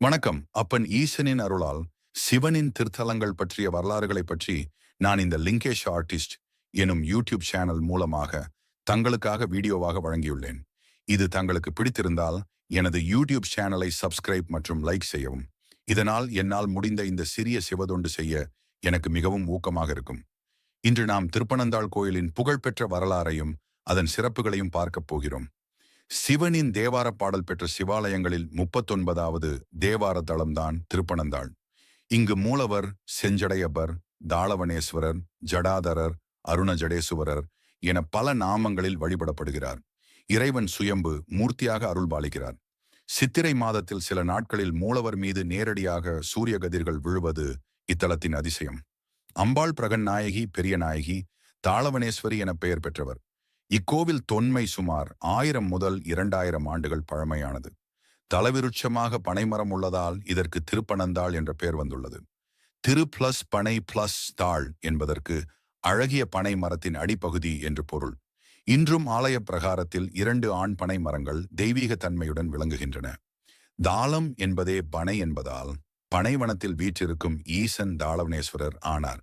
வணக்கம். அப்பன் ஈசனின் அருளால் சிவனின் திருத்தலங்கள் பற்றிய வரலாறுகளைப் பற்றி நான் இந்த லிங்கேஷ் ஆர்டிஸ்ட் எனும் யூடியூப் சேனல் மூலமாக தங்களுக்காக வீடியோவாக வழங்கியுள்ளேன். இது தங்களுக்கு பிடித்திருந்தால் எனது யூடியூப் சேனலை சப்ஸ்கிரைப் மற்றும் லைக் செய்யவும். இதனால் என்னால் முடிந்த இந்த சிறிய சிவதொண்டு செய்ய எனக்கு மிகவும் ஊக்கமாக இருக்கும். இன்று நாம் திருப்பனந்தாள் கோயிலின் புகழ்பெற்ற வரலாறையும் அதன் சிறப்புகளையும் பார்க்கப் போகிறோம். சிவனின் தேவார பாடல் பெற்ற சிவாலயங்களில் 39வது தேவார தலம்தான் திருப்பனந்தாள். இங்கு மூலவர் செஞ்சடையப்பர், தாளவனேஸ்வரர், ஜடாதரர், அருணஜடேசுவரர் என பல நாமங்களில் வழிபடப்படுகிறார். இறைவன் சுயம்பு மூர்த்தியாக அருள்பாலிக்கிறார். சித்திரை மாதத்தில் சில நாட்களில் மூலவர் மீது நேரடியாக சூரிய கதிர்கள் விழுவது இத்தலத்தின் அதிசயம். அம்பாள் பிரகன் நாயகி, பெரிய நாயகி, தாளவனேஸ்வரி என பெயர் பெற்றவர். இக்கோவில் தொன்மை சுமார் 1000 முதல் 2000 ஆண்டுகள் பழமையானது. தலவிருட்சமாக பனைமரம் உள்ளதால் இதற்கு திருப்பனந்தாள் என்ற பெயர் வந்துள்ளது. திரு பிளஸ் பனை பிளஸ் தாள் என்பதற்கு அழகிய பனை மரத்தின் அடிப்பகுதி என்று பொருள். இன்றும் ஆலய பிரகாரத்தில் 2 ஆண் பனை மரங்கள் தெய்வீக தன்மையுடன் விளங்குகின்றன. தாளம் என்பதே பனை என்பதால் பனைவனத்தில் வீற்றிருக்கும் ஈசன் தாளவனேஸ்வரர் ஆனார்.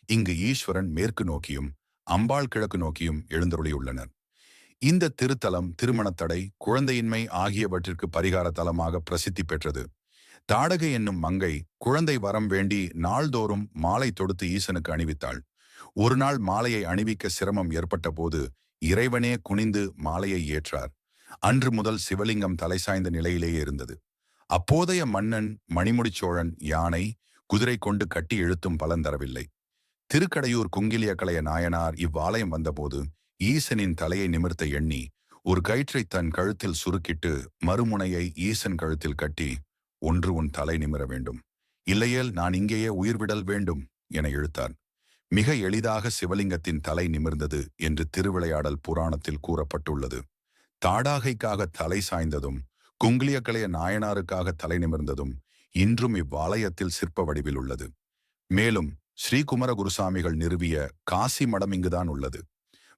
இங்கு ஈஸ்வரன் மேற்கு நோக்கியும் அம்பாள் கிழக்கு நோக்கியும் எழுந்தருளியுள்ளனர். இந்த திருத்தலம் திருமணத்தடை, குழந்தையின்மை ஆகியவற்றிற்கு பரிகார தலமாக பிரசித்தி பெற்றது. தாடகை என்னும் மங்கை குழந்தை வரம் வேண்டி நாள்தோறும் மாலை தொடுத்து ஈசனுக்கு அணிவித்தாள். ஒரு நாள் மாலையை அணிவிக்க சிரமம் ஏற்பட்ட போது இறைவனே குனிந்து மாலையை ஏற்றார். அன்று முதல் சிவலிங்கம் தலை சாய்ந்த நிலையிலேயே இருந்தது. அப்போதைய மன்னன் மணிமுடிச் சோழன் யானை, குதிரை கொண்டு கட்டி இழுத்தும் பலன் தரவில்லை. திருக்கடையூர் குங்கிலியக்கலைய நாயனார் இவ்வாலயம் வந்தபோது ஈசனின் தலையை நிமிர்த்த எண்ணி ஒரு கயிற்றை தன் கழுத்தில் சுருக்கிட்டு மறுமுனையை ஈசன் கழுத்தில் கட்டி, ஒன்று உன் தலை நிமிர வேண்டும், இல்லையேல் நான் இங்கேயே உயிர்விடல் வேண்டும் என இழுத்தார். மிக எளிதாக சிவலிங்கத்தின் தலை நிமிர்ந்தது என்று திருவிளையாடல் புராணத்தில் கூறப்பட்டுள்ளது. தாடாகைக்காக தலை சாய்ந்ததும் குங்கிலியக்கலைய நாயனாருக்காக தலை நிமிர்ந்ததும் இன்றும் இவ்வாலயத்தில் சிற்ப வடிவில் உள்ளது. மேலும் ஸ்ரீகுமர குருசாமிகள் நிறுவிய காசி மடம் இங்குதான் உள்ளது.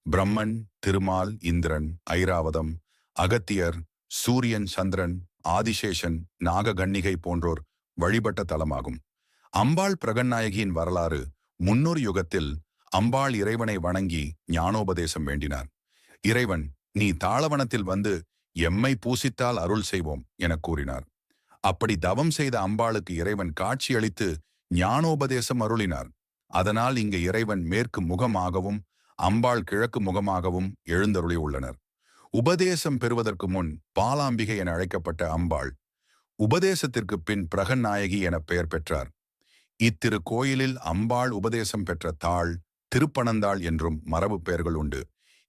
பிரம்மன், திருமால், இந்திரன், ஐராவதம், அகத்தியர், சூரியன், சந்திரன், ஆதிசேஷன், நாககன்னிகை போன்றோர் வழிபட்ட தலமாகும். அம்பாள் பிரகன்நாயகியின் வரலாறு: முன்னொரு யுகத்தில் அம்பாள் இறைவனை வணங்கி ஞானோபதேசம் வேண்டினார். இறைவன், நீ தாளவனத்தில் வந்து எம்மை பூசித்தால் அருள் செய்வோம் என கூறினார். அப்படி தவம் செய்த அம்பாளுக்கு இறைவன் காட்சியளித்து ஞானோபதேசம் அருளினார். அதனால் இங்கு இறைவன் மேற்கு முகமாகவும் அம்பாள் கிழக்கு முகமாகவும் எழுந்தருளி உள்ளனர். உபதேசம் பெறுவதற்கு முன் பாலாம்பிகை என அழைக்கப்பட்ட அம்பாள் உபதேசத்திற்கு பின் பிரகன்நாயகி என பெயர் பெற்றார். இத்திரு கோயிலில் அம்பாள் உபதேசம் பெற்ற தாள் திருப்பனந்தாள் என்றும் மரபு பெயர்கள் உண்டு.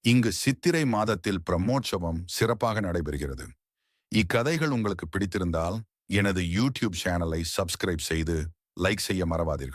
இங்கு சித்திரை மாதத்தில் பிரம்மோற்சவம் சிறப்பாக நடைபெறுகிறது. இக்கதைகள் உங்களுக்கு பிடித்திருந்தால் எனது யூடியூப் சேனலை சப்ஸ்கிரைப் செய்து லைக் செய்ய மறவாதீர்கள்.